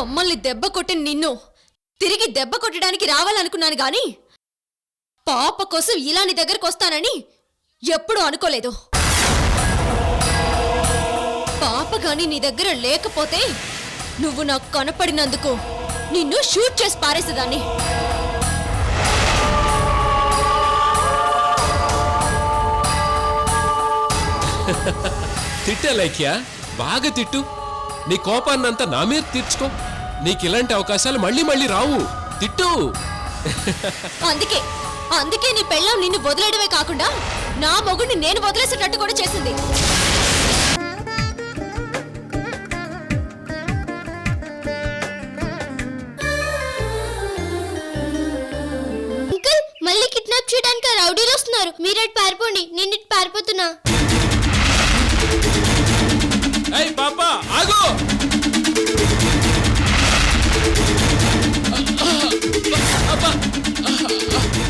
మమ్మల్ని దెబ్బ కొట్టిన నిన్ను తిరిగి దెబ్బ కొట్టడానికి రావాలనుకున్నాను గాని పాప కోసం ఇలా నీ దగ్గరకు వస్తానని ఎప్పుడూ అనుకోలేదు. పాప గాని నీ దగ్గర లేకపోతే నువ్వు నాకు కనపడినందుకు నిన్ను షూట్ చేసి పారేసేదాన్ని. తిట్టే లైక్యా, బాగా తిట్టు. నీ కోపాన్నంతా నా మీద తీర్చుకో. నీకు ఇలాంటి అవకాశాలు మళ్ళీ మళ్ళీ రావు. తిట్టు. అందుకే నీ పెళ్ళం నిన్ను వదిలేయడమే కాకుండా నా మొగుడిని నేను వదిలేసేటట్టు కూడా చేసింది. అంకుల్, మళ్ళీ కిడ్నాప్ చేయడానికి రౌడీలు వస్తున్నారు. మీరెట్ పారిపోండి, నేను ఇటు పారిపోతున్నా. ఏయ్ పాపా, ఆగు.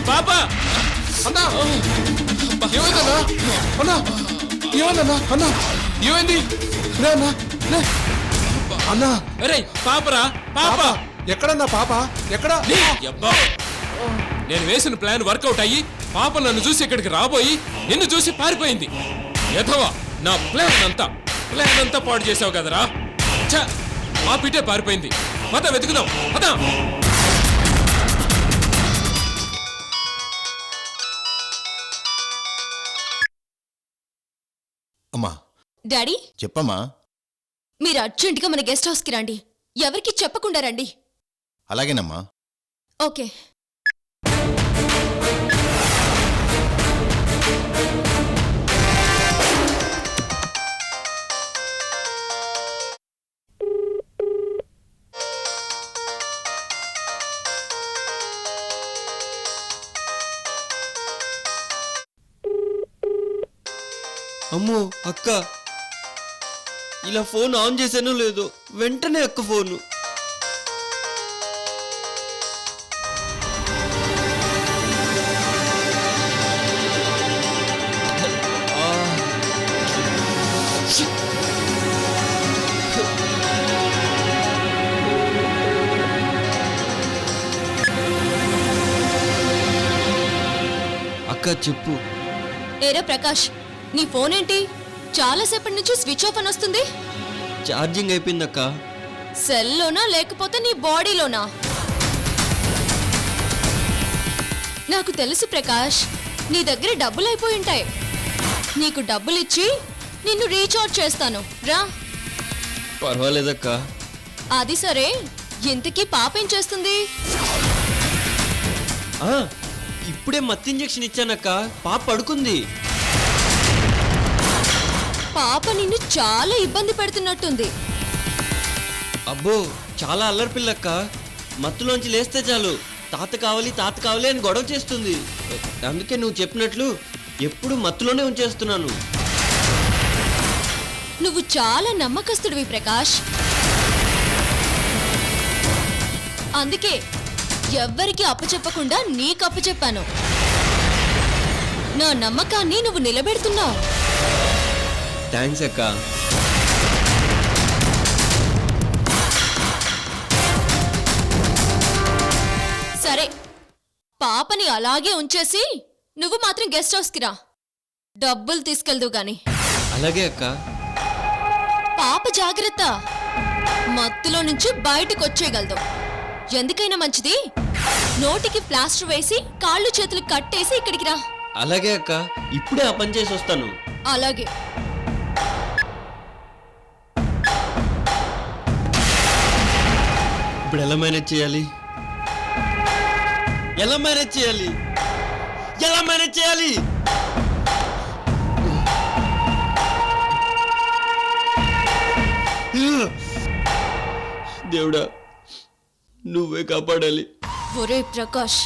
పాపా, అన్నా, ఏమైందన్నా? అన్నా, ఏమైందన్నా? అన్నా, ఏమైంది? రే అన్నా, రే అన్నా. అరే పాపరా, పాప ఎక్కడన్నా? పాప ఎక్కడ? అబ్బా, నేను వేసిన ప్లాన్ వర్కౌట్ అయ్యి పాప నన్ను చూసి ఇక్కడికి రాబోయి నిన్ను చూసి పారిపోయింది. ఎథవా, నా ప్లాన్ అంతా పాడు చేసావు కదరా. ఆ పిటే పారిపోయింది. పద వెతుకుదాం, పద. అమ్మా. డాడీ, చెప్పమ్మా. మీరు అర్జెంటుగా మన గెస్ట్ హౌస్కి రండి. ఎవరికి చెప్పకుండా రండి. అలాగేనమ్మా. ఓకే. అమ్మో అక్క, ఇలా ఫోన్ ఆన్ చేశానో లేదో వెంటనే అక్క ఫోను. అక్క చెప్పు. ఏరా ప్రకాష్, నీ ఫోన్ ఏంటి చాలాసేపటి నుంచి స్విచ్ ఆఫ్ అని వస్తుంది? ఛార్జింగ్ అయిపోయిందక్క. సెల్లోనా లేకపోతే నీ బాడీలోనా? నాకు తెలుసు ప్రకాష్, నీ దగ్గర డబ్బులు అయిపోయి ఉంటాయి. నీకు డబ్బులు ఇచ్చి నిన్ను రీఛార్జ్ చేస్తాను రా. పర్వాలేదక్క. అది సరే, ఇంతకీ పాప ఏం చేస్తుంది? ఇప్పుడే మత్తు ఇంజెక్షన్ ఇచ్చానక్క, పాప పడుకుంది. పాప నిన్ను చాలా ఇబ్బంది పెడుతున్నట్టుంది. అబ్బో, చాలా అల్లరి పిల్లక్క. మత్తులోంచి లేస్తే చాలు తాత కావాలి అని గొడవ చేస్తుంది. అందుకే నువ్వు చెప్పినట్లు ఎప్పుడు మత్తులోనే ఉంచేస్తున్నాను. నువ్వు చాలా నమ్మకస్తుడివి ప్రకాష్. అందుకే ఎవ్వరికి అప్పచెప్పకుండా నీకు అప్పచెప్పాను. నా నమ్మకాన్ని నువ్వు నిలబెడుతున్నావు. థ్యాంక్స్ అక్క. సరే, పాపని అలాగే ఉంచేసి నువ్వు మాత్రం గెస్ట్ హౌస్కి రా. డబ్బులు తీసుకెళ్దు గాని. అలాగే అక్క. పాప జాగ్రత్త, మత్తులో నుంచి బయటకు వచ్చేయగలదు. ఎందుకైనా మంచిది నోటికి ప్లాస్టర్ వేసి కాళ్ళు చేతులు కట్టేసి ఇక్కడికి రా. అలాగే అక్క, ఇప్పుడే ఆ పని చేసి వస్తాను. అలాగే. ఇప్పుడు ఎలా మేనేజ్ చేయాలి? దేవుడా, నువ్వే కాపాడాలి. ఒరే ప్రకాష్,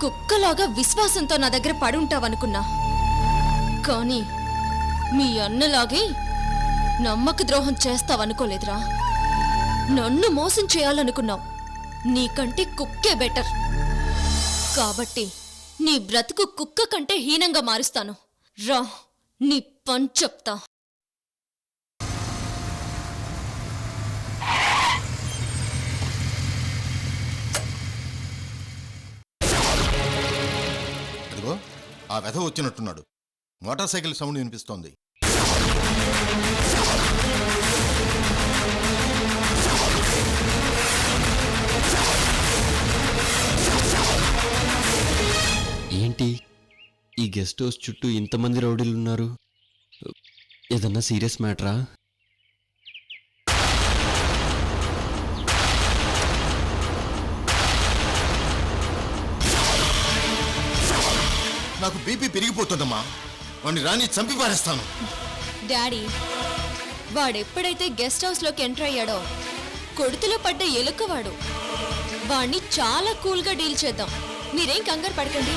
కుక్కలాగా విశ్వాసంతో నా దగ్గర పడుంటావనుకున్నా, కానీ మీ అన్నలాగే నమ్మక ద్రోహం చేస్తావనుకోలేదురా. నన్ను మోసం చేయాలనుకున్నావు. నీకంటే కుక్కే బెటర్. కాబట్టి నీ బ్రతుకు కుక్క కంటే హీనంగా మారుస్తాను. రా, నీ పని చెప్తా. ఆ వెధ వచ్చినట్టున్నాడు. మోటార్ సైకిల్ సౌండ్ వినిపిస్తోంది. ఏంటి ఈ గెస్ట్ హౌస్ చుట్టూ ఇంతమంది రౌడీలు ఉన్నారు? ఏదన్నా సీరియస్ మ్యాటరా? నాకు బీపీ పెరిగిపోతుందమ్మా. వాడిని రాని చంపి పారేస్తాను. డాడీ, వాడెప్పుడైతే గెస్ట్ హౌస్లోకి ఎంటర్ అయ్యాడో కొడుతులో పడ్డ ఎలుకవాడు. వాణ్ణి చాలా కూల్గా డీల్ చేద్దాం. మీరేం కంగారు పడకండి.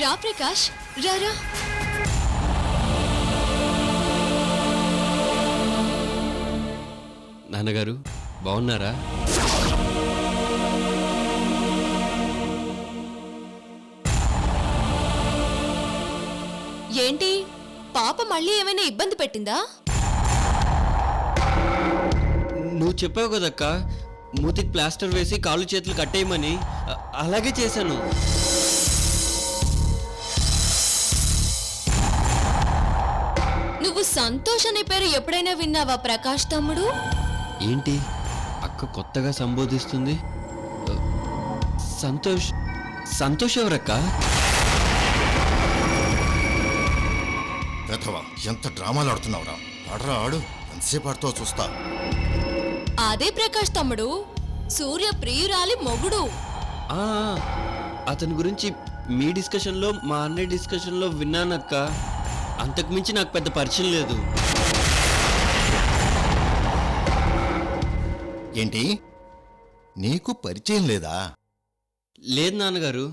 రా ప్రకాష్, రారా. నాన్నగారు బాగున్నారా? ఏంటి, పాప మళ్ళీ ఏమైనా ఇబ్బంది పెట్టిందా? నువ్వు చెప్పావు కదక్క, మూతికి ప్లాస్టర్ వేసి కాళ్ళు చేతులు కట్టేయమని. అలాగే చేశాను. నువ్వు సంతోష్ అనే పేరు ఎప్పుడైనా విన్నావా ప్రకాష్ తమ్ముడు? ఏంటి అక్క కొత్తగా సంబోధిస్తుంది? సంతోష్ సంతోష్ ఎవరక్క? వెధవ, ఎంత డ్రామాలు ఆడుతున్నావురా? ఆడరా ఆడు, ఎంతసేపు ఆడుతావో చూస్తా. అదే ప్రకాష్ తమ్ముడు, సూర్య ప్రియురాలి మొగుడు. ఆ, అతని గురించి మీ డిస్కషన్లో మా అన్నయ్య డిస్కషన్లో విన్నానక్క. అంతకుమించి నాకు పెద్ద పరిచయం లేదు. ఏంటి, నీకు పరిచయం లేదా? లేదు నాన్నగారు.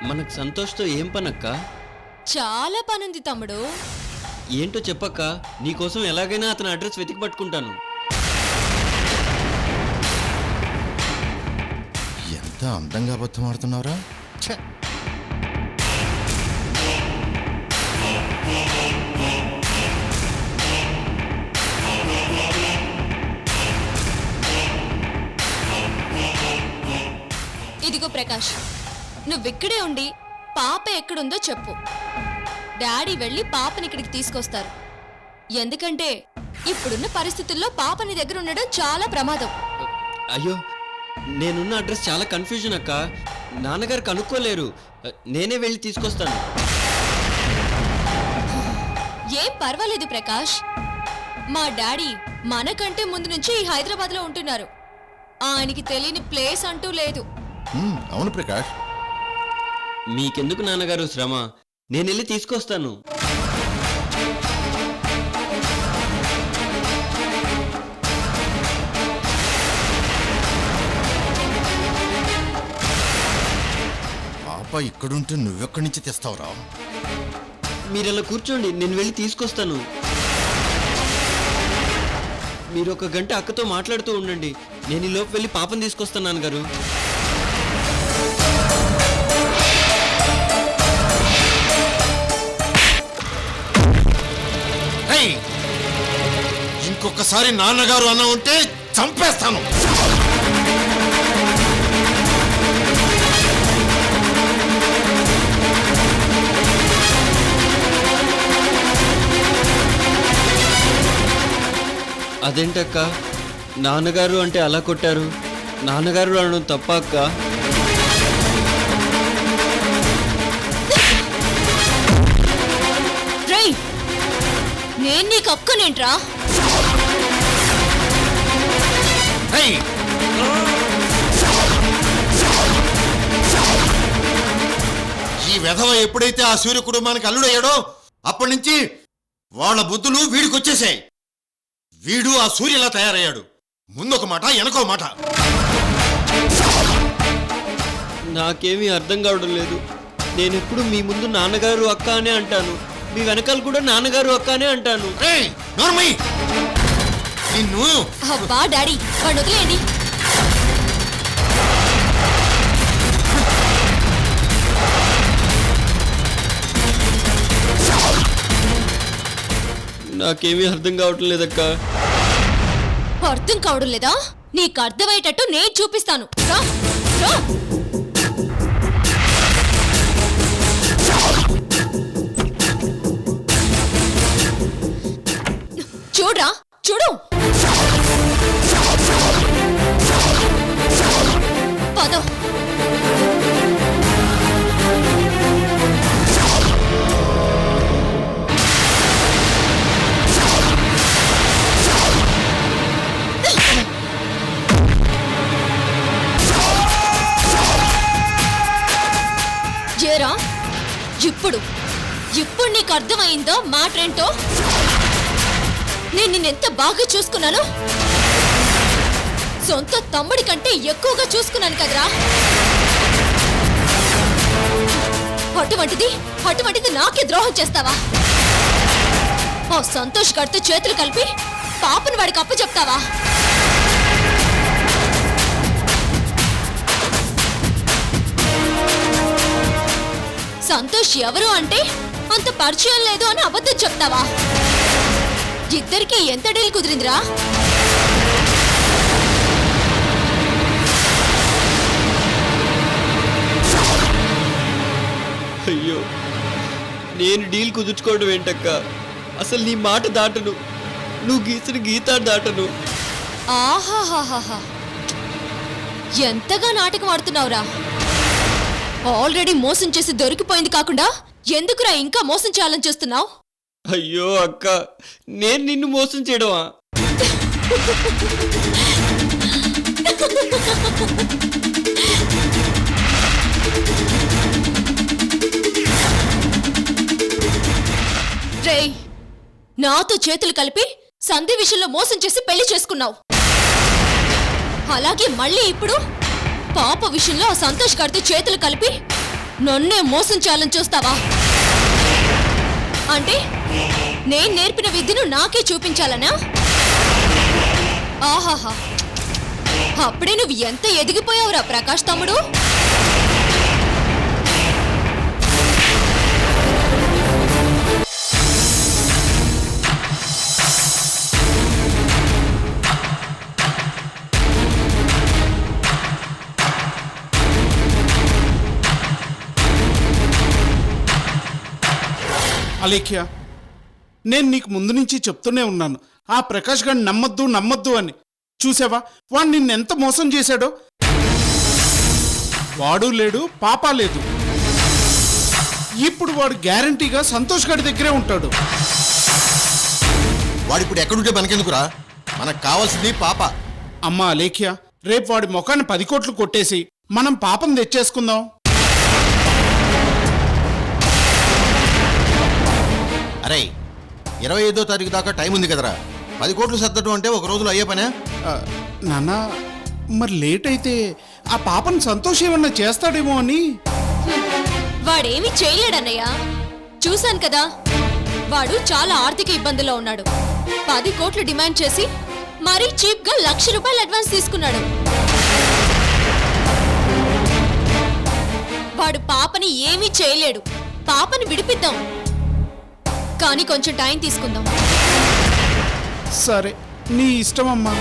మనకు సంతోష్తో ఏం పనక్క? చాలా పనుంది తమ్ముడు. ఏంటో చెప్పక్క, నీకోసం ఎలాగైనా అతని అడ్రస్ వెతికి పట్టుకుంటాను. ఎంత అందంగా అబద్ధం ఆడుతున్నావురా? ఛ! ఇదిగో ప్రకాష్, నువ్విక్కడే ఉండి పాప ఎక్కడుందో చెప్పు. డాడీ వెళ్ళి పాపని ఇక్కడికి తీసుకొస్తారు. ఎందుకంటే ఇప్పుడున్న పరిస్థితుల్లో పాప నీ దగ్గర ఉండడం చాలా ప్రమాదం. అయ్యో, నేనున్న అడ్రస్ చాలా కన్ఫ్యూజన్ అక్క. నాన్నగారు కనుక్కోలేరు. నేనే వెళ్ళి తీసుకొస్తాను. ఏం పర్వాలేదు ప్రకాష్, మా డాడీ మనకంటే ముందు నుంచి ఈ హైదరాబాద్లో ఉంటున్నారు. ఆయనకి తెలియని ప్లేస్ అంటూ లేదు. అవును ప్రకాష్. మీకెందుకు నాన్నగారు శ్రమ, నేను వెళ్ళి తీసుకొస్తాను. పాప ఇక్కడుంటే నువ్వెక్కడి నుంచి తెస్తావురా? మీరు అలా కూర్చోండి, నేను వెళ్ళి తీసుకొస్తాను. మీరు ఒక గంట అక్కతో మాట్లాడుతూ ఉండండి. నేను ఈ లోపు వెళ్ళి పాపని తీసుకొస్తాను నాన్నగారు. ఇంకొకసారి నాన్నగారు అన్న ఉంటే చంపేస్తాను. అదేంటక్క, నాన్నగారు అంటే అలా కొట్టారు? నాన్నగారు అనడం తప్ప అక్క? రేయ్, నేను నీకు అక్కనేంట్రా? ఈ వెధవ ఎప్పుడైతే ఆ సూర్య కుటుంబానికి అల్లుడయ్యాడో అప్పటి నుంచి వాళ్ళ బుద్ధులు వీడికొచ్చేసాయి. వీడు ఆ సూర్యలా తయారయ్యాడు. ముందొక మాట వెనకో మాట. నాకేమీ అర్థం కావడం లేదు. నేను ఎప్పుడు మీ ముందు నాన్నగారు అక్క అనే అంటాను, మీ వెనకాల కూడా నాన్నగారు అక్క అనే అంటాను. రేయ్, నోర్మయ్య! నిన్ను అబ్బా డాడీ వాడిని వదిలేయండి. నాకేమీ అర్థం కావటం లేదక్క. అర్థం కావడం లేదా? నీకు అర్థమయ్యేటట్టు నేను చూపిస్తాను. రా రా. చూడ్రా చూడు. పద. ఏరా ఇప్పుడు ఇప్పుడు నీకు అర్థమైందో మాటేంటో? నేను నిన్నెంత బాగా చూసుకున్నాను. సొంత తమ్ముడి కంటే ఎక్కువగా చూసుకున్నాను కదరా. అటువంటిది నాకే ద్రోహం చేస్తావా? ఓ సంతోష్ గారితో చేతులు కలిపి పాపను వాడికి అప్పు చెప్తావా? సంతోష్ ఎవరు అంటే అంత పరిచయం లేదు అని అబద్ధం చెప్తావా? ఇద్దరికి ఎంత డీల్ కుదిరిందిరా? అయ్యో, నేను డీల్ కుదుర్చుకోవడం ఏంటక్క? అసలు నీ మాట దాటను, నువ్వు గీసిన గీత దాటను. ఆహాహాహా, ఎంతగా నాటకం ఆడుతున్నావురా? ఆల్రెడీ మోసం చేసి దొరికిపోయింది కాకుండా ఎందుకురా ఇంకా మోసం చేయాలని చూస్తున్నావు? అయ్యో అక్క, నేను నిన్ను మోసం చేయడమా? రేయ్, నాతో చేతులు కలిపి సంధి విషయంలో మోసం చేసి పెళ్లి చేసుకున్నావు. అలాగే మళ్ళీ ఇప్పుడు పాప విషయంలో ఆ సంతోష్ గారితో చేతులు కలిపి నన్నే మోసం చేయాలని చూస్తావా? అంటే నేను నేర్పిన విద్యను నాకే చూపించాలనా? ఆహాహా, అప్పుడే నువ్వు ఎంత ఎదిగిపోయావురా ప్రకాష్ తమ్ముడు. అలేఖ్య, నేను నీకు ముందు నుంచి చెప్తూనే ఉన్నాను, ఆ ప్రకాష్ గారిని నమ్మద్దు అని. చూసావా వాడు నిన్నెంత మోసం చేశాడో? వాడు లేడు, పాప లేదు. ఇప్పుడు వాడు గ్యారంటీగా సంతోష్ గారి దగ్గరే ఉంటాడు. వాడిప్పుడు ఎక్కడుంటే మనకెందుకురా? మనకు కావాల్సింది పాప. అమ్మా అలేఖ్య, రేపు వాడి ముఖాన్ని 10 కోట్లు కొట్టేసి మనం పాపం తెచ్చేసుకుందాం. అరే, 25వ తారీఖు దాకా టైం ఉంది కదరా. 10 కోట్లు సర్దడం అంటే ఒక రోజులో అయ్యే పనే. నాన్న, మరి లేట్ అయితే ఆ పాపను సంతోష్ ఏమన్నా చేస్తాడేమో అని. వాడేమీ చేయలేడన్నయ్య, చూశాను కదా. వాడు చాలా ఆర్థిక ఇబ్బందుల్లో ఉన్నాడు. 10 కోట్లు డిమాండ్ చేసి మరీ చీప్ గా 1,00,000 రూపాయలు అడ్వాన్స్ తీసుకున్నాడు. వాడు పాపని ఏమీ చేయలేడు. పాపని విడిపిద్దాం, కానీ కొంచెం టైం తీసుకుందాం. సరే, నీ ఇష్టం అమ్మా.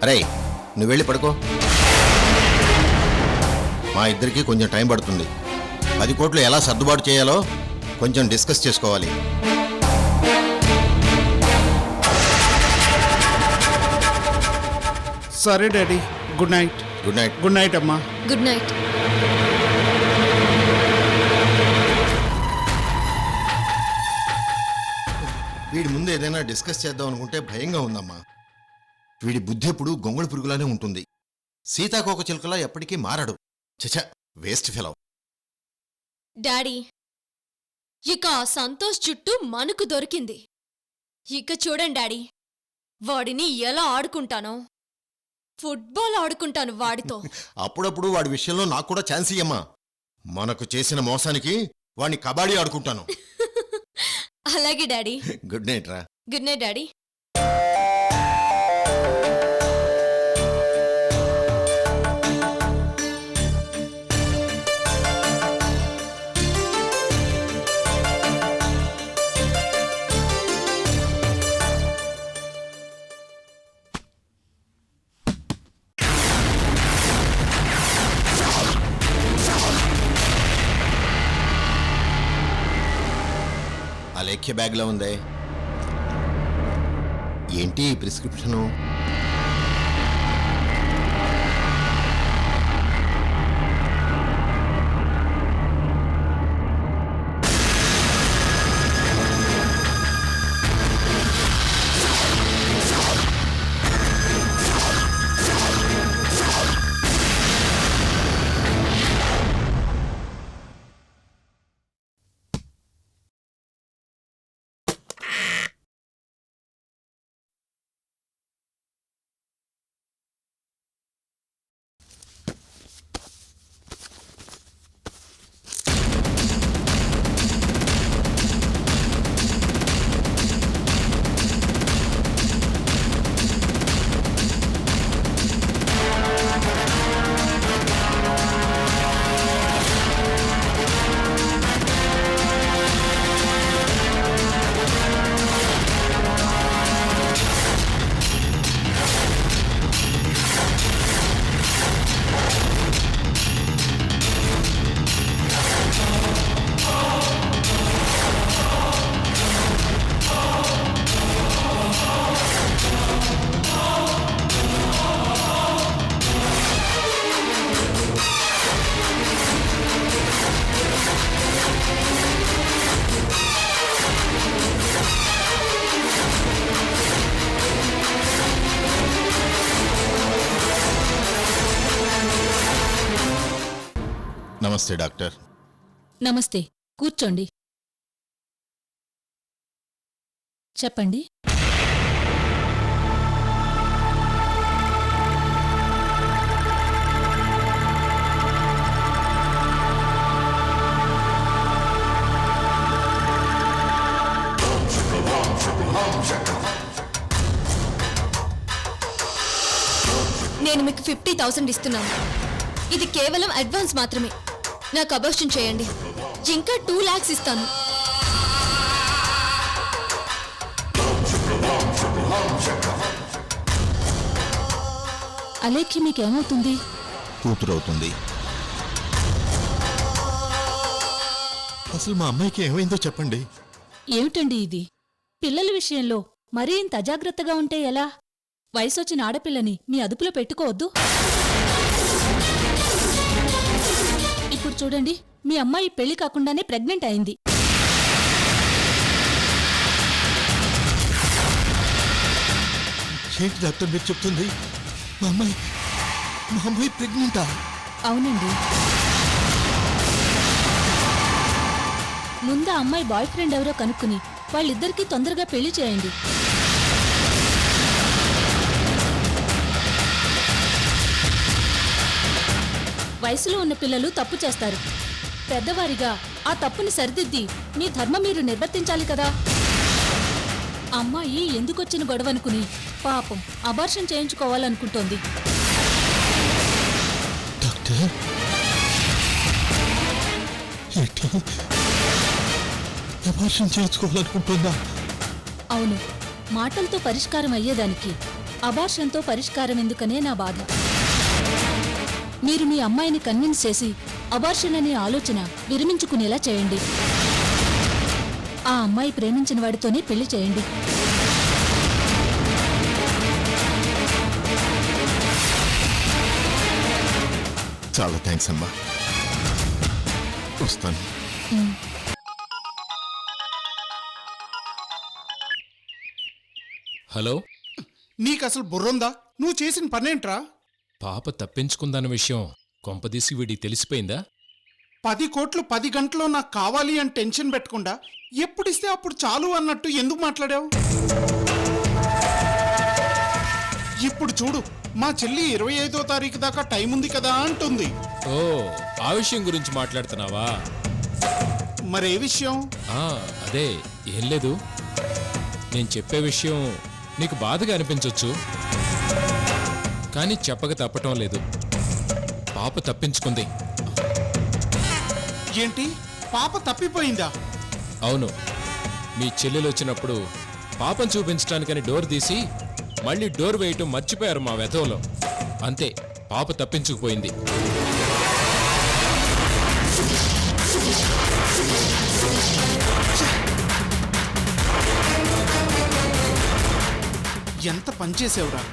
అరే, నువ్వు వెళ్ళి పడుకో. మా ఇద్దరికి కొంచెం టైం పడుతుంది. 10 కోట్లు ఎలా సర్దుబాటు చేయాలో కొంచెం డిస్కస్ చేసుకోవాలి. సరే daddy, good night. Good night. Good night అమ్మా. Good night. వీడి ముందు ఏదైనా డిస్కస్ చేద్దాం అనుకుంటే భయంగా ఉందమ్మా. వీడి బుద్ధి ఎప్పుడు గొంగళి పురుగులానే ఉంటుంది. సీతాకోక చిలుకలా ఎప్పటికీ మారడు. చచ, వేస్ట్ ఫెలో. డాడీ, ఇక ఆ సంతోష్ చుట్టూ మనకు దొరికింది. ఇక చూడండి డాడీ, వాడిని ఎలా ఆడుకుంటానో, ఫుట్బాల్ ఆడుకుంటాను వాడితో. అప్పుడప్పుడు వాడి విషయంలో నాకు కూడా ఛాన్స్ ఇయ్యమ్మా. మనకు చేసిన మోసానికి వాడిని కబాడీ ఆడుకుంటాను. అలాగే డాడీ. గుడ్ నైట్ రా. Good night daddy. అలేఖ్య బ్యాగ్లో ఉందే. ఏంటి ఈ ప్రిస్క్రిప్షను? నమస్తే డాక్టర్. నమస్తే, కూర్చోండి. చెప్పండి. నేను మీకు 50,000 ఇస్తున్నాను. ఇది కేవలం అడ్వాన్స్ మాత్రమే. నాకు అబార్షన్ చేయండి. ఇంకా 2 lakhs ఇస్తాను. అలేఖ్య మీకేమవుతుంది? కూతురవుతుంది. అసలు మా అమ్మాయికి ఏమైందో చెప్పండి. ఏమిటండి ఇది? పిల్లల విషయంలో మరీ ఇంత అజాగ్రత్తగా ఉంటే ఎలా? వయసొచ్చిన ఆడపిల్లని మీ అదుపులో పెట్టుకోవద్దు. ఇప్పుడు చూడండి, మీ అమ్మాయి పెళ్లి కాకుండానే ప్రెగ్నెంట్ అయింది. ఏంటి డాక్టర్ మీరు చెప్తుంది? మా అమ్మాయి ప్రెగ్నెంటా? అవునండి. ముందు ఆ అమ్మాయి బాయ్ ఫ్రెండ్ ఎవరో కనుక్కుని వాళ్ళిద్దరికీ తొందరగా పెళ్లి చేయండి. వయసులో ఉన్న పిల్లలు తప్పు చేస్తారు. పెద్దవారిగా ఆ తప్పుని సరిదిద్ది మీ ధర్మం మీరు నిర్వర్తించాలి కదా. అమ్మాయి ఎందుకొచ్చిన గొడవనుకుని పాపం అబార్షన్ చేయించుకోవాలనుకుంటోంది. డాక్టర్ అబార్షన్ చేయించుకోవాలనుకుంటుందా? అవును, మాటలతో పరిష్కారం అయ్యేదానికి అబార్షన్తో పరిష్కారం ఎందుకనే నా బాధ. మీరు మీ అమ్మాయిని కన్విన్స్ చేసి అబార్షన్ అనే ఆలోచన విరమించుకునేలా చేయండి. ఆ అమ్మాయి ప్రేమించిన వాడితోనే పెళ్లి చేయండి. చాలా థ్యాంక్స్ అమ్మా. వస్తాను. హలో, నీకు అసలు బుర్రుందా? నువ్వు చేసిన పనేంట్రా? పాప తప్పించుకుందన్న విషయం కొంపదీసి వీడికి తెలిసిపోయిందా? 10 కోట్లు 10 గంటల్లో నాకు కావాలి అని టెన్షన్ పెట్టకుండా ఎప్పుడు ఇస్తే అప్పుడు చాలు అన్నట్టు ఎందుకు మాట్లాడావు? ఇప్పుడు చూడు, మా చెల్లి 25వ తారీఖు దాకా టైం ఉంది కదా అంటుంది. ఓ, ఆ విషయం గురించి మాట్లాడుతున్నావా? మరే విషయం? అదే, ఏం లేదు. నేను చెప్పే విషయం నీకు బాధగా అనిపించవచ్చు, కానీ చెప్పక తప్పటం లేదు. పాప తప్పించుకుంది. ఏంటి, పాప తప్పిపోయిందా? అవును, మీ చెల్లెలు వచ్చినప్పుడు పాపను చూపించడానికని డోర్ తీసి మళ్ళీ డోర్ వేయటం మర్చిపోయారు మా వెధవలో. అంతే, పాప తప్పించుకుపోయింది. ఎంత పనిచేసావురా!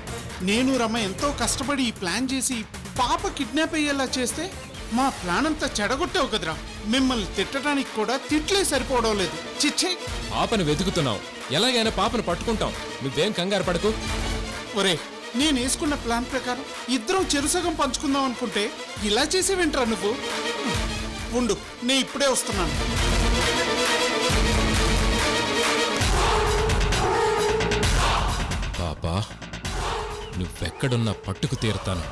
నేను రమ ఎంతో కష్టపడి ఈ ప్లాన్ చేసి పాప కిడ్నాప్ అయ్యేలా చేస్తే మా ప్లాన్ అంతా చెడగొట్టావు కదరా. మిమ్మల్ని తిట్టడానికి కూడా తిట్లే సరిపోవడం లేదు. చిచ్చే, పాపను వెతుకుతున్నావు, ఎలాగైనా పాపను పట్టుకుంటాం. నువ్వేం కంగారు పడకు. ఒరే, నేను వేసుకున్న ప్లాన్ ప్రకారం ఇద్దరం చెరుసగం పంచుకుందాం అనుకుంటే ఇలా చేసేవేంట్రా నువ్వు? ఉండు, నేను ఇప్పుడే వస్తున్నాను. పాపా, నువ్వెక్కడున్నా పట్టుకు తీరుతాను.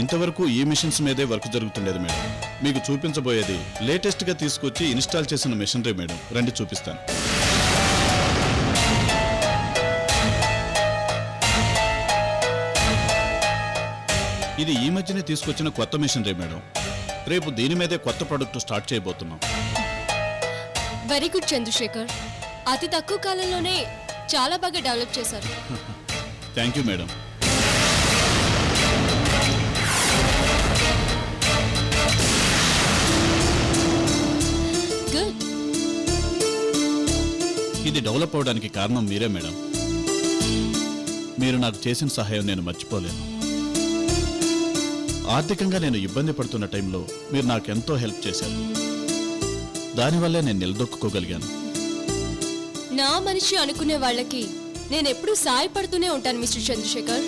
ఇంతవరకు ఈ మిషన్స్ మీదే వర్క్ జరుగుతుండేది మేడం. మీకు చూపించబోయేది లేటెస్ట్ గా తీసుకొచ్చి ఇన్స్టాల్ చేసిన మిషనరీ మేడం. రండి చూపిస్తాను. ఇది ఈ మధ్యనే తీసుకొచ్చిన కొత్త మిషనరీ మేడం. రేపు దీని మీదే కొత్త ప్రొడక్ట్ స్టార్ట్ చేయబోతున్నాం. వెరీ గుడ్ చంద్రశేఖర్, అతి తక్కువ కాలంలోనే చాలా బాగా డెవలప్ చేశారు. Thank you madam. గుడ్. ఇది డెవలప్ అవడానికి కారణం మీరే మేడం. మీరు నాకు చేసిన సహాయం నేను మర్చిపోలేను. ఆర్థికంగా నేను ఇబ్బంది పడుతున్న టైంలో మీరు నాకెంతో హెల్ప్ చేశారు. దానివల్లే నేను నిలదొక్కుకోగలిగాను. నా మనిషి అనుకునే వాళ్ళకి నేను ఎప్పుడూ సాయపడుతూనే ఉంటాను మిస్టర్ చంద్రశేఖర్.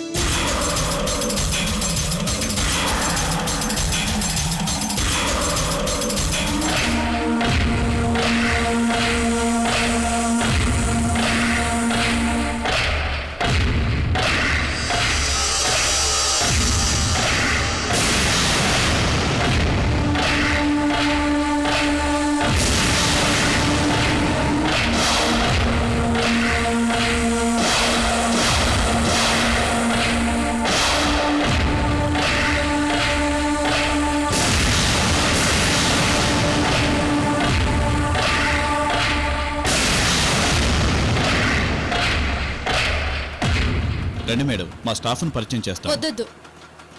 రండి మేడం, మా స్టాఫ్ను పరిచయం చేస్తాం. వద్దొద్దు,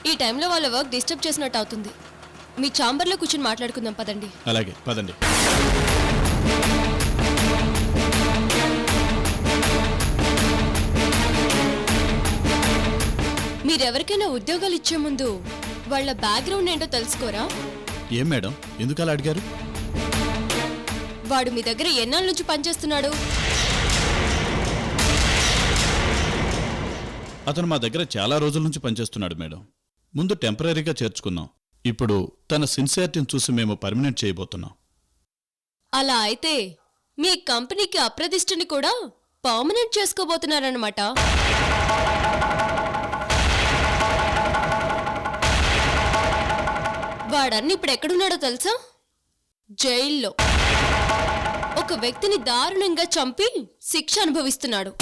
ఈ టైంలో వాళ్ళ వర్క్ డిస్టర్బ్ చేసినట్టు అవుతుంది. మీ ఛాంబర్లో కూర్చొని మాట్లాడుకుందాం పదండి. అలాగే పదండి. మీరెవరికైనా ఉద్యోగాలు ఇచ్చే ముందు వాళ్ళ బ్యాక్గ్రౌండ్ ఏంటో తెలుసుకోరా? ఏం మేడం, ఎందుకు అలా అడిగారు? వాడు మీ దగ్గర ఎన్నాళ్ళ నుంచి పనిచేస్తున్నాడు? అతను మా దగ్గర చాలా రోజుల నుంచి పనిచేస్తున్నాడు మేడం. ముందు టెంపరీగా చేర్చుకున్నాం. ఇప్పుడు తన సిన్సియారిటీని చూసి మేము పర్మనెంట్ చేయబోతున్నాం. అలా అయితే మీ కంపెనీకి అప్రదిష్టని కూడా పర్మనెంట్ చేసుకోబోతున్నారన్నమాట. వాడన్ని ఇప్పుడు ఎక్కడున్నాడో తెలుసా? జైల్లో ఒక వ్యక్తిని దారుణంగా చంపి శిక్ష అనుభవిస్తున్నాడు.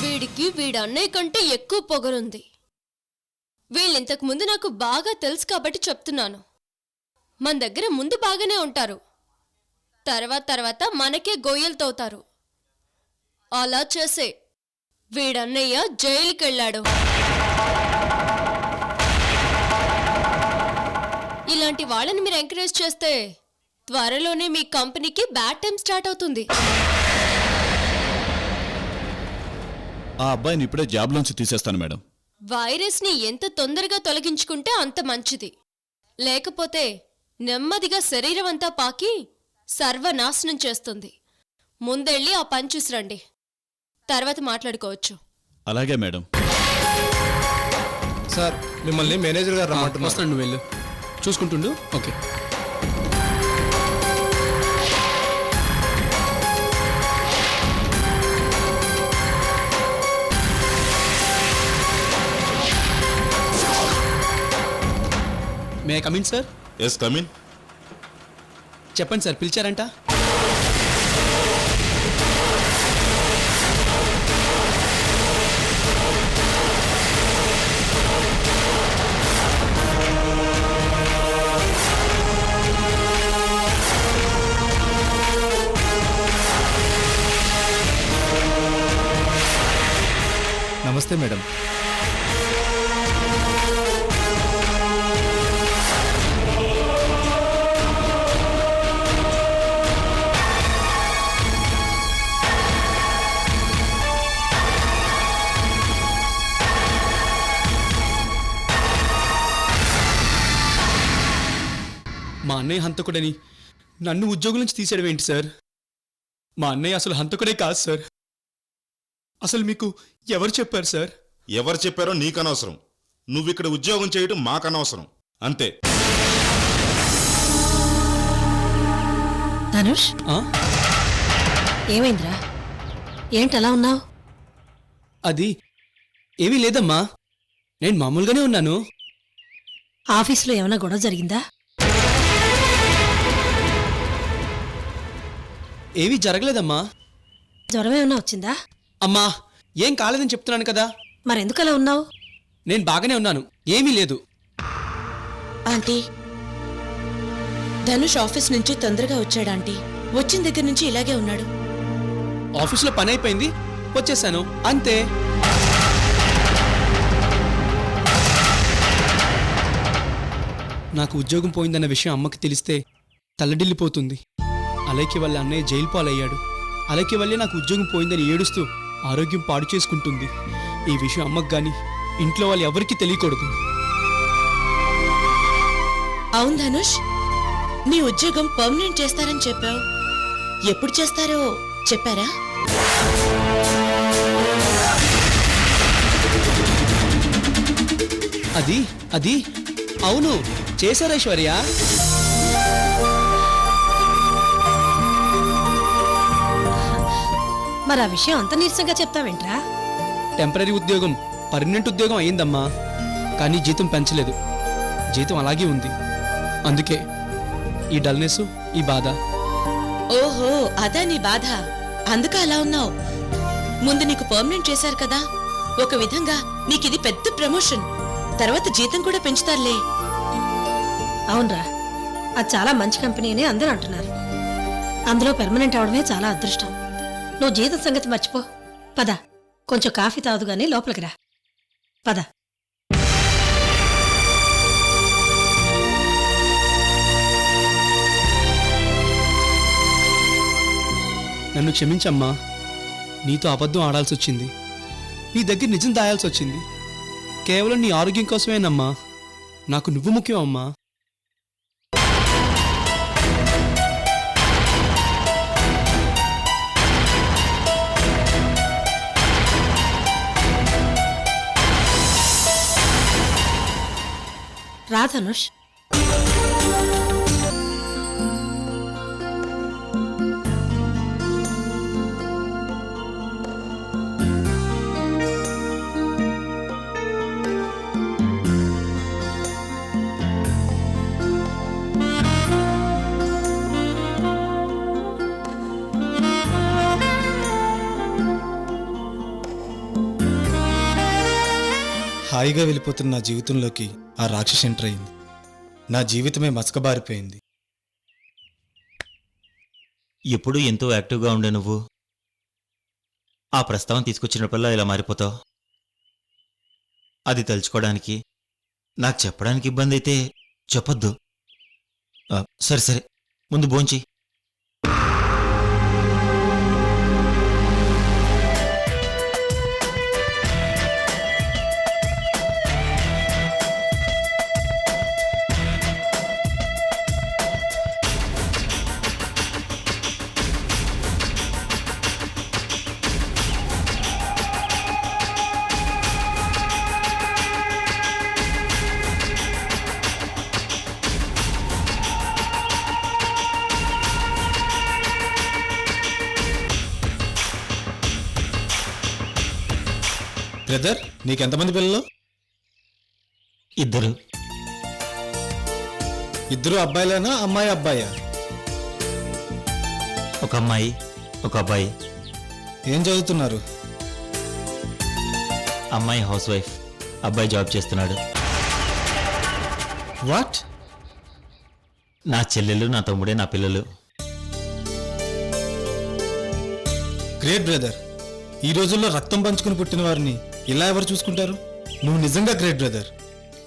వీడికి వీడన్నయ్య కంటే ఎక్కువ పొగరుంది. వీళ్ళింతకు ముందు నాకు బాగా తెలుసు కాబట్టి చెప్తున్నాను. మన దగ్గర ముందు బాగానే ఉంటారు, తర్వాత మనకే గొయ్యలు తవ్వుతారు. అలా చేసే వీడన్నయ్య జైలుకెళ్ళాడు. ఇలాంటి వాళ్ళని మీరు ఎంకరేజ్ చేస్తే త్వరలోనే మీ కంపెనీకి బ్యాడ్ టైం స్టార్ట్ అవుతుంది. ఆ అబ్బాయిని ఇప్పుడే జాబ్లోంచి తీసేస్తాను మేడం. వైరస్ని ఎంత తొందరగా తొలగించుకుంటే అంత మంచిది. లేకపోతే నెమ్మదిగా శరీరం అంతా పాకి సర్వనాశనం చేస్తుంది. ముందెళ్ళి ఆ పని చూసిరండి, తర్వాత మాట్లాడుకోవచ్చు. అలాగే మేడం. సార్ మిమ్మల్ని మేనేజర్ గారు రమ్మంటున్నారు. వస్తాను, నువ్వు వెళ్ళు, చూసుకుంటుండు. Okay. May I come in sir? Yes come in. చెప్పండి సార్, పిలిచారంట? నమస్తే మేడం. మా అన్నయ్య హంతకుడని నన్ను ఉద్యోగం నుంచి తీసేయడం ఏంటి సార్? మా అన్నయ్య అసలు హంతకుడే కాదు సార్. అసలు మీకు ఎవరు చెప్పారు సార్? ఎవరు చెప్పారో నీకనవసరం. నువ్విక్కడ ఉద్యోగం చేయడం మాకనవసరం, అంతే. ధనుష్, ఏమైందిరా? ఏంటలా ఉన్నావు? అది ఏమీ లేదమ్మా, నేను మామూలుగానే ఉన్నాను. ఆఫీసులో ఏమైనా గొడవ జరిగిందా? ఏమీ జరగలేదమ్మా. జ్వరం ఏమైనా వచ్చిందా? అమ్మా, ఏం కాలేదని చెప్తున్నాను కదా. మరెందుకలా ఉన్నావు? నేను బాగానే ఉన్నాను, ఏమీ లేదు. ఆంటీ, ధనుష్ ఆఫీస్ నుంచి తొందరగా వచ్చాడు ఆంటీ. వచ్చిన దగ్గర నుంచి ఇలాగే ఉన్నాడు. ఆఫీసులో పని అయిపోయింది, వచ్చేసాను, అంతే. నాకు ఉద్యోగం పోయిందన్న విషయం అమ్మకి తెలిస్తే తల్లడిల్లిపోతుంది. అలాగే వాళ్ళ అన్నయ్య జైలు పాలయ్యాడు. అలాగే వల్లే నాకు ఉద్యోగం పోయిందని ఏడుస్తూ ఆరోగ్యం పాడు చేసుకుంటుంది. ఈ విషయం అమ్మకు గాని ఇంట్లో వాళ్ళు ఎవరికీ తెలియకూడదు. అవును ధనుష్, నీ ఉద్యోగం పర్మనెంట్ చేస్తారని చెప్పావు. ఎప్పుడు చేస్తారో చెప్పారా? అది అది అవును, చేశారా ఐశ్వర్య? మరి ఆ విషయం అంత నీరసంగా చెప్తావేంట్రా? టెంపరీ ఉద్యోగం పర్మనెంట్ ఉద్యోగం అయిందమ్మా, కానీ జీతం పెంచలేదు. జీతం అలాగే ఉంది. అందుకే ఈ డల్నెస్, ఈ బాధ. ఓహో, అదా నీ బాధ. అందుకే అలా ఉన్నావు. ముందు నీకు పర్మనెంట్ చేశారు కదా, ఒక విధంగా నీకిది పెద్ద ప్రమోషన్. తర్వాత జీతం కూడా పెంచుతారులే. అవునరా, అది చాలా మంచి కంపెనీ అని అందరూ అంటున్నారు. అందులో పెర్మనెంట్ అవడమే చాలా అదృష్టం. నువ్వు జీతం సంగతి మర్చిపో. పద, కొంచెం కాఫీ తాగుదు గానీ లోపలికి రా. పద. నన్ను క్షమించమ్మా, నీతో అబద్ధం ఆడాల్సి వచ్చింది. నీ దగ్గర నిజం దాయాల్సి వచ్చింది. కేవలం నీ ఆరోగ్యం కోసమేనమ్మా. నాకు నువ్వు ముఖ్యం అమ్మా. రా ధనుష్. హాయ్ హాయిగా వెళ్ళిపోతున్న నా జీవితంలోకి ఆ రాక్షసి ఎంటర్ అయింది. నా జీవితమే మసకబారిపోయింది. ఎప్పుడూ ఎంతో యాక్టివ్గా ఉండే నువ్వు ఆ ప్రస్తావన తీసుకొచ్చినప్పుడల్లా ఇలా మారిపోతావు. అది తలుచుకోవడానికి నాకు చెప్పడానికి ఇబ్బంది అయితే చెప్పొద్దు. సరే సరే, ముందు భోంచి. బ్రదర్, నీకెంతమంది పిల్లలు? ఇద్దరు. ఇద్దరు అబ్బాయిలేనా, అమ్మాయి అబ్బాయా? ఒక అమ్మాయి ఒక అబ్బాయి. ఏం చదువుతున్నారు? అమ్మాయి హౌస్ వైఫ్, అబ్బాయి జాబ్ చేస్తున్నాడు. వాట్? నా చెల్లెలు నా తమ్ముడే నా పిల్లలు. Great brother. ఈ రోజుల్లో రక్తం పంచుకుని పుట్టిన వారిని ఇలా ఎవరు చూసుకుంటారు? నువ్వు నిజంగా గ్రేట్ బ్రదర్.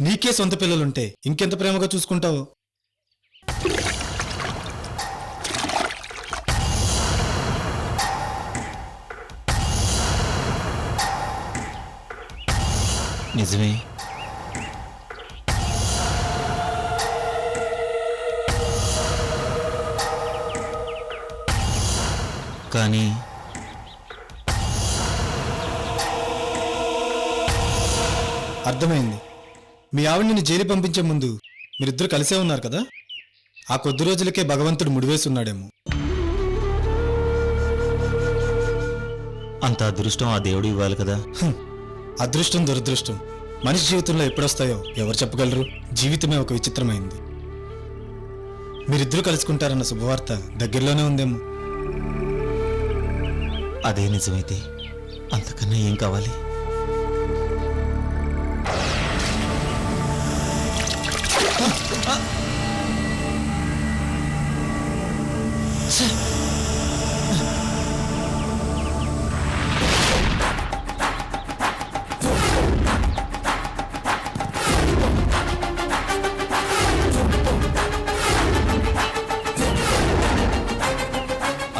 నీకే సొంత పిల్లలుంటే ఇంకెంత ప్రేమగా చూసుకుంటావో. నిజమే. కానీ అర్థమైంది. మీ ఆవిడ నిన్ను జైలు పంపించే ముందు మీరిద్దరు కలిసే ఉన్నారు కదా? ఆ కొద్ది రోజులకే భగవంతుడు ముడివేసి ఉన్నాడేమో. అంత అదృష్టం ఆ దేవుడు ఇవ్వాలి కదా. అదృష్టం దురదృష్టం మనిషి జీవితంలో ఎప్పుడొస్తాయో ఎవరు చెప్పగలరు? జీవితమే ఒక విచిత్రమైంది. మీరిద్దరూ కలుసుకుంటారన్న శుభవార్త దగ్గరలోనే ఉందేమో. అదే నిజమైతే అంతకన్నా ఏం కావాలి?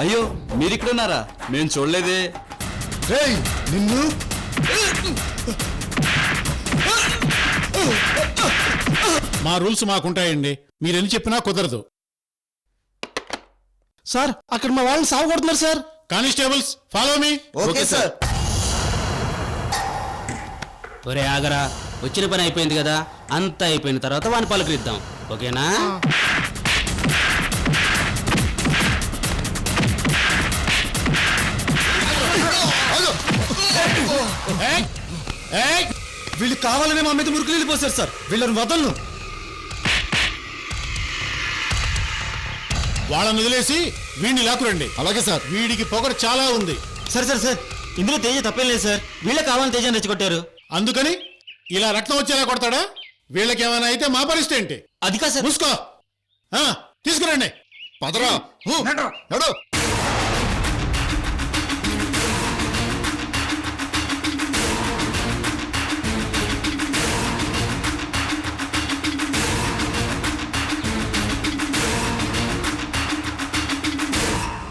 అయ్యో, మీరిక్కడున్నారా? మేము చూడలేదే. నిన్ను మా రూల్స్ మాకుంటాయండి, మీరెన్ని చెప్పినా కుదరదు. సార్, అక్కడ మా వాళ్ళని సాగుకొడుతున్నారు sir. Constables, follow me. Okay sir. ఒరే ఆగరా, వచ్చిన పని అయిపోయింది కదా, అంతా అయిపోయిన తర్వాత వాని పలకరిద్దాం. ఓకేనా? వీళ్ళు కావాలనే మా మీద మురుకులు వెళ్ళిపోతారు సార్. వీళ్ళని వదలను. వాళ్ళని వదిలేసి వీడిని లాక్కురండి. అలాగే సార్. వీడికి పొగరు చాలా ఉంది. సరే సరే సార్, ఇందులో తేజ తప్పేం లేదు సార్. వీళ్ళే కావాలని తేజని రెచ్చగొట్టారు. అందుకని ఇలా రక్తం వచ్చేలా కొడతాడా? వీళ్ళకేమైనా అయితే మా పరిస్థితి ఏంటి? అది కాదు సార్. మూసుకో. తీసుకురండి. పదరా. నడు.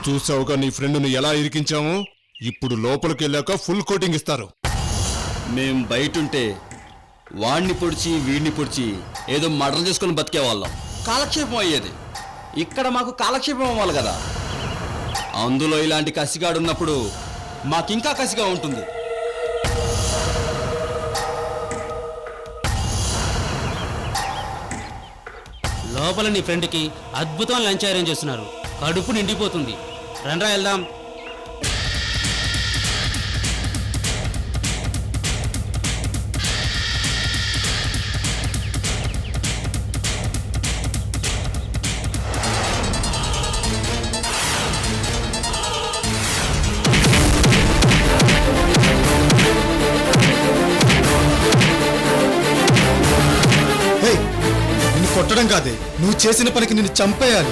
చూసావుగా నీ ఫ్రెండ్ను ఎలా ఇరికించాము. ఇప్పుడు లోపలికి వెళ్ళాక ఫుల్ కోటింగ్ ఇస్తారు. మేం బయటుంటే వాణ్ణి పొడిచి వీడిని పొడిచి ఏదో మర్డర్ చేసుకుని బతికేవాళ్ళం. కాలక్షేపం అయ్యేది. ఇక్కడ మాకు కాలక్షేపం అవ్వాలి కదా. అందులో ఇలాంటి కసిగాడున్నప్పుడు మాకింకా కసిగా ఉంటుంది. లోపల నీ ఫ్రెండ్కి అద్భుతం లంచ్ అరేంజ్ చేస్తున్నారు. కడుపు నిండిపోతుంది. రండ్రా వెళ్దాం. కాదే, నువ్వు చేసిన పనికి నిన్ను చంపేయాలి.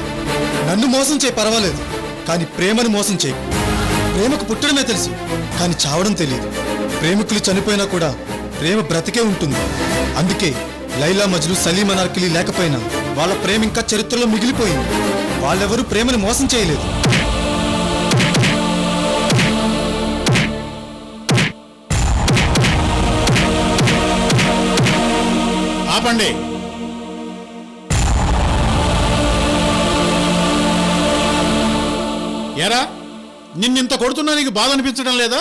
నన్ను మోసం చేయి పర్వాలేదు, కానీ ప్రేమను మోసం చేయి. ప్రేమకు పుట్టడమే తెలుసు, కానీ చావడం తెలియదు. ప్రేమికులు చనిపోయినా కూడా ప్రేమ బ్రతికే ఉంటుంది. అందుకే లైలా మజ్ను, సలీం అనార్కిలి లేకపోయినా వాళ్ళ ప్రేమ ఇంకా చరిత్రలో మిగిలిపోయింది. వాళ్ళెవరూ ప్రేమను మోసం చేయలేదు. ఆపండి. ఎరా, నిన్నింత కొడుతున్నా నీకు బాధ అనిపించడం లేదా?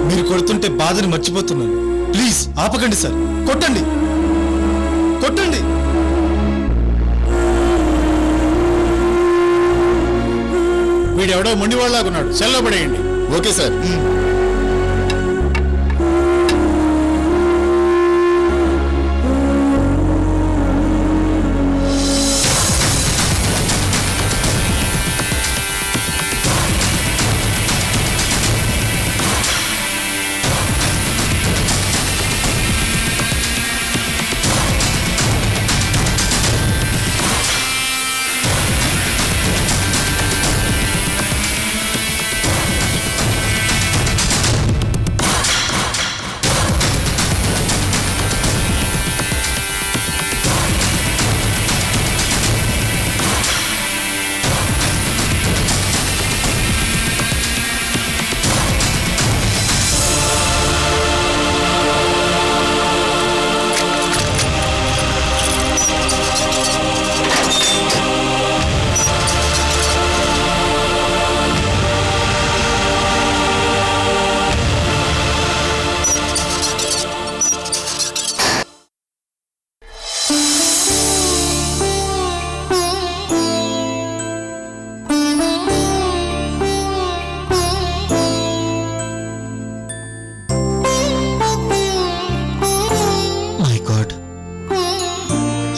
మీరు కొడుతుంటే బాధని మర్చిపోతున్నాను. ప్లీజ్ ఆపకండి సార్, కొట్టండి కొట్టండి. వీడెవడో మొండివాళ్ళలాగున్నాడు, సెల్లో పడేయండి. Okay sir.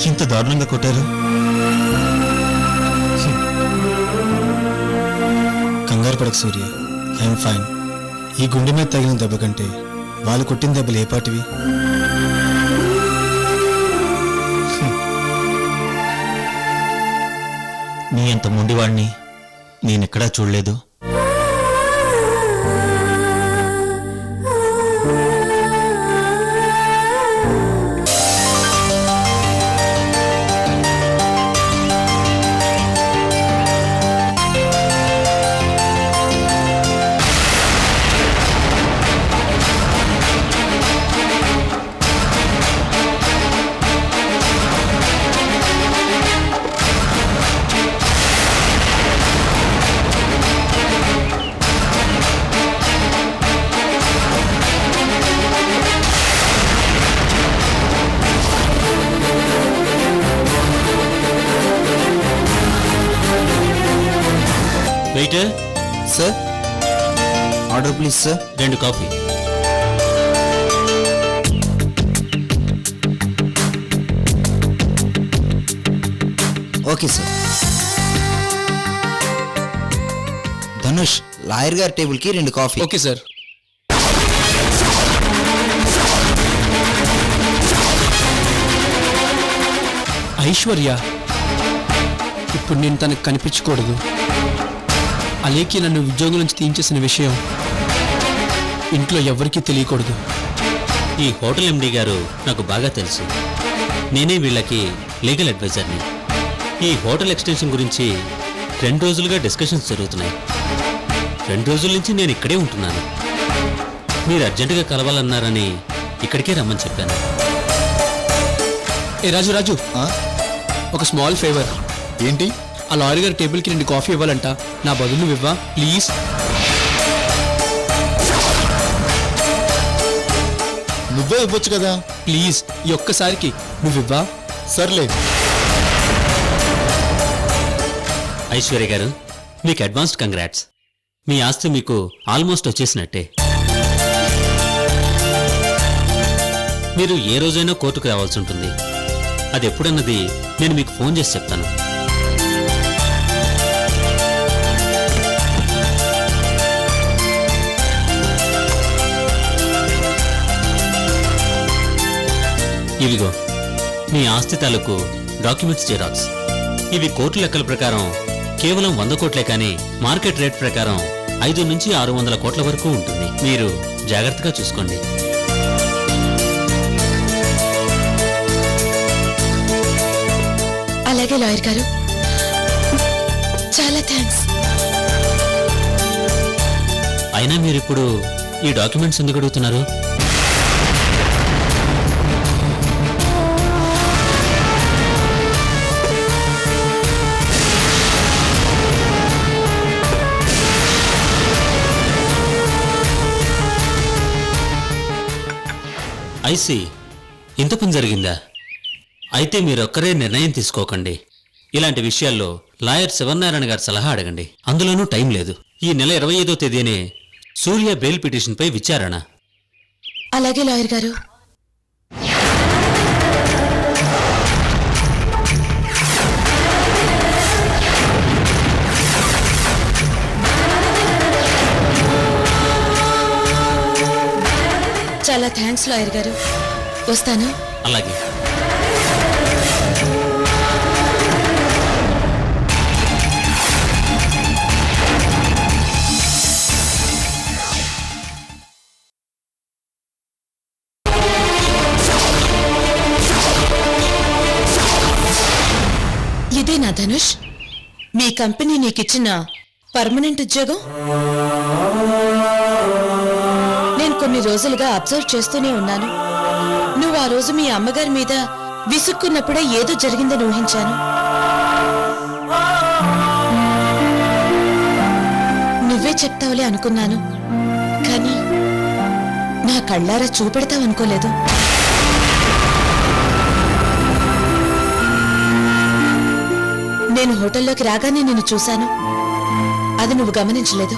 ఇంత దారుణంగా కొట్టారు. కంగారు పడక సూర్య, ఐఎమ్ ఫైన్. ఈ గుండె మీద తగిన దెబ్బ కంటే వాళ్ళు కొట్టిన దెబ్బలు ఏ పాటివి? నీ అంత మొండివాణ్ణి నేనెక్కడా చూడలేదు. Waiter. Sir, order please sir. 2 coffee. Okay sir. Dhanush, lawyer గారి టేబుల్కి 2 కాఫీ. Okay sir. ఐశ్వర్య, ఇప్పుడు నేను తనకు కనిపించకూడదు. అలేకి నన్ను ఉద్యోగం నుంచి తీయించేసిన విషయం ఇంట్లో ఎవరికీ తెలియకూడదు. ఈ హోటల్ ఎండి గారు నాకు బాగా తెలుసు. నేనే వీళ్ళకి లీగల్ అడ్వైజర్ని. ఈ హోటల్ ఎక్స్టెన్షన్ గురించి 2 రోజులుగా డిస్కషన్స్ జరుగుతున్నాయి. 2 రోజుల నుంచి నేను ఇక్కడే ఉంటున్నాను. మీరు అర్జెంటుగా కలవాలన్నారని ఇక్కడికే రమ్మని చెప్పాను. ఏ రాజు రాజు, ఒక స్మాల్ ఫేవర్. ఏంటి? ఆ లాయర్ గారి టేబుల్కి 2 కాఫీ ఇవ్వాలంట. నా బదులు నువ్వు ఇవ్వా ప్లీజ్? నువ్వే ఇవ్వచ్చు కదా. ప్లీజ్, ఈ ఒక్కసారికి నువ్వు ఇవ్వా? సర్లే. ఐశ్వర్య గారు, మీకు అడ్వాన్స్డ్ కంగ్రాట్స్. మీ ఆస్తి మీకు ఆల్మోస్ట్ వచ్చేసినట్టే. మీరు ఏ రోజైనా కోర్టుకు రావాల్సి ఉంటుంది. అది ఎప్పుడన్నది నేను మీకు ఫోన్ చేసి చెప్తాను. ఇవిగో మీ ఆస్తి తాలూకు డాక్యుమెంట్స్ జిరాక్స్. ఇవి కోర్టు లెక్కల ప్రకారం కేవలం 100 కోట్లే కానీ మార్కెట్ రేట్ ప్రకారం 5 నుంచి 600 కోట్ల వరకు ఉంటుంది. మీరు జాగ్రత్తగా చూసుకోండి. అలాగే లాయర్ గారు, చాలా థ్యాంక్స్. అయినా మీరిప్పుడు ఈ డాక్యుమెంట్స్ ఎందుకు అడుగుతున్నారు? ఐసి, ఇంత పని జరిగిందా? అయితే మీరొక్కరే నిర్ణయం తీసుకోకండి. ఇలాంటి విషయాల్లో లాయర్ శివనారాయణ గారి సలహా అడగండి. అందులోనూ టైం లేదు. ఈ నెల 25వ తేదీనే సూర్య బెయిల్ పిటిషన్పై విచారణ. అలాగే లాయర్ గారు. చాలా థ్యాంక్స్ లాయర్ గారు. వస్తాను. అలాగే. ఇదేనా ధనుష్, మీ కంపెనీ నీకిచ్చిన పర్మనెంట్ ఉద్యోగం? నేను కొన్ని రోజులుగా అబ్జర్వ్ చేస్తూనే ఉన్నాను. నువ్వు ఆ రోజు మీ అమ్మగారి మీద విసుక్కున్నప్పుడే ఏదో జరిగిందని ఊహించాను. నువ్వే చెప్తావులే అనుకున్నాను, కానీ నా కళ్ళారా చూపెడతావనుకోలేదు. నేను హోటల్లోకి రాగానే నిన్ను చూశాను. అది నువ్వు గమనించలేదు.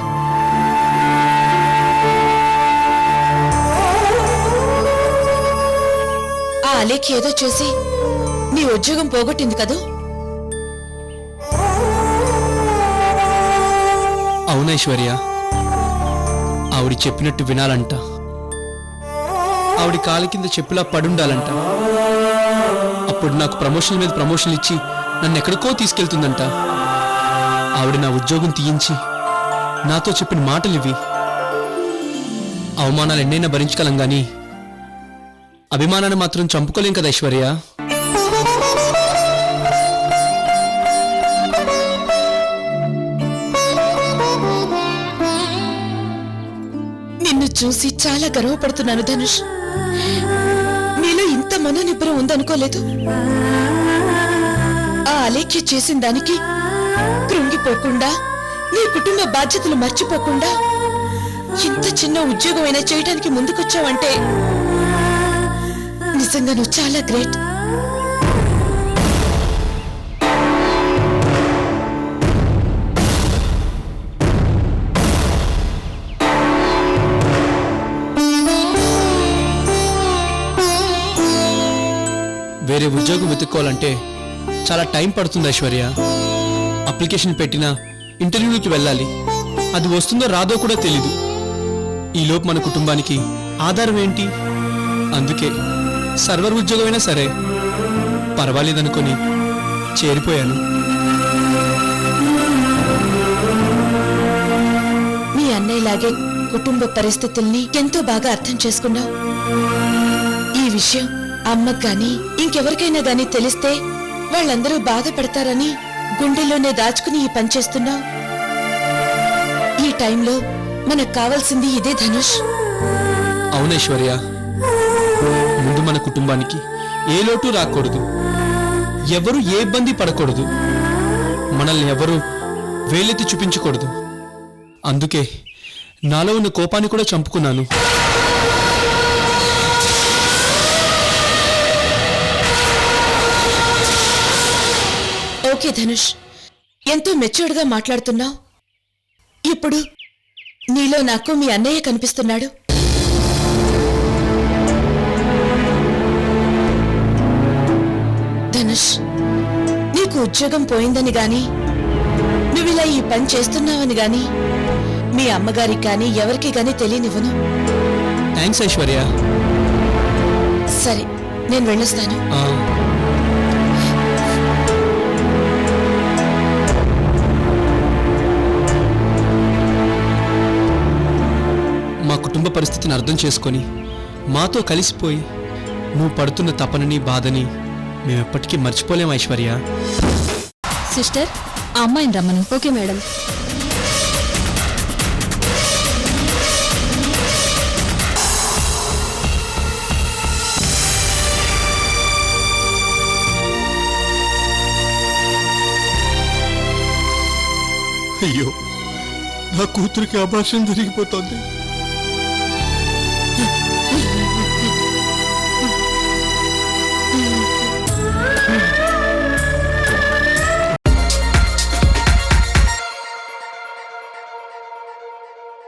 ఆ అలేఖి ఏదో చేసి నీ ఉద్యోగం పోగొట్టింది కదూ? అవునైశ్వర్య, ఆవిడ చెప్పినట్టు వినాలంట. ఆవిడ కాలి కింద చెప్పులా పడుండాలంట. అప్పుడు నాకు ప్రమోషన్ మీద ప్రమోషన్లు ఇచ్చి నన్ను ఎక్కడికో తీసుకెళ్తుందంట. ఆవిడ నా ఉద్యోగం తీయించి నాతో చెప్పిన మాటలు ఇవి. అవమానాలు ఎన్నైనా భరించగలం గాని అభిమానాన్ని మాత్రం చంపుకోలేం కదా ఐశ్వర్య. నిన్ను చూసి చాలా గర్వపడుతున్నాను ధనుష్. నీలో ఇంత మనోనిబ్బరం ఉందనుకోలేదు. ఆ అలేఖ్య చేసిన దానికి కృంగిపోకుండా, నీ కుటుంబ బాధ్యతలు మర్చిపోకుండా ఇంత చిన్న ఉద్యోగం అయినా చేయడానికి ముందుకొచ్చావంటే నిజంగా నువ్వు చాలా గ్రేట్. వేరే ఉద్యోగం వెతుక్కోవాలంటే చాలా టైం పడుతుంది ఐశ్వర్య. అప్లికేషన్ పెట్టినా ఇంటర్వ్యూకి వెళ్ళాలి. అది వస్తుందో రాదో కూడా తెలీదు. ఈలోపు మన కుటుంబానికి ఆధారం ఏంటి? అందుకే సర్వర్ ఉద్యోగమైనా సరే పర్వాలేదనుకొని చేరిపోయాను. మీ అన్నయ్యలాగే కుటుంబ పరిస్థితుల్ని ఎంతో బాగా అర్థం చేసుకున్నావు. ఈ విషయం అమ్మకు గాని ఇంకెవరికైనా గాని తెలిస్తే వాళ్ళందరూ బాధపడతారని గుండెల్లోనే దాచుకుని ఈ పని చేస్తున్నావు. ఈ టైంలో మనకు కావాల్సింది ఇదే ధనుష్. అవునైశ్వర్య, ముందు మన కుటుంబానికి ఏ లోటు రాకూడదు. ఎవరు ఏ ఇబ్బంది పడకూడదు. మనల్ని ఎవరు వేలెత్తి చూపించకూడదు. అందుకే నాలో ఉన్న కోపాన్ని కూడా చంపుకున్నాను. ఓకే ధనుష్, ఎంతో మెచ్యూర్డ్ గా మాట్లాడుతున్నావు. ఇప్పుడు నీలో నాకు మీ అన్నయ్య కనిపిస్తున్నాడు. ధనుష్, నీకు ఉద్యోగం పోయిందని గాని నువ్విలా ఈ పని చేస్తున్నావని గాని మీ అమ్మగారికి గాని ఎవరికి గాని తెలియనివ్వను. థ్యాంక్స్ ఐశ్వర్య. సరే, నేను వెళ్ళొస్తాను. అర్థం చేసుకొని మాతో కలిసిపోయి నువ్వు పడుతున్న తపనని బాధని మేమెప్పటికీ మర్చిపోలేం ఐశ్వర్య. సిస్టర్ ఆ అమ్మాయిని రమ్మను. Okay madam. అయ్యో, నా కూతురికి అభాషణ జరిగిపోతోంది.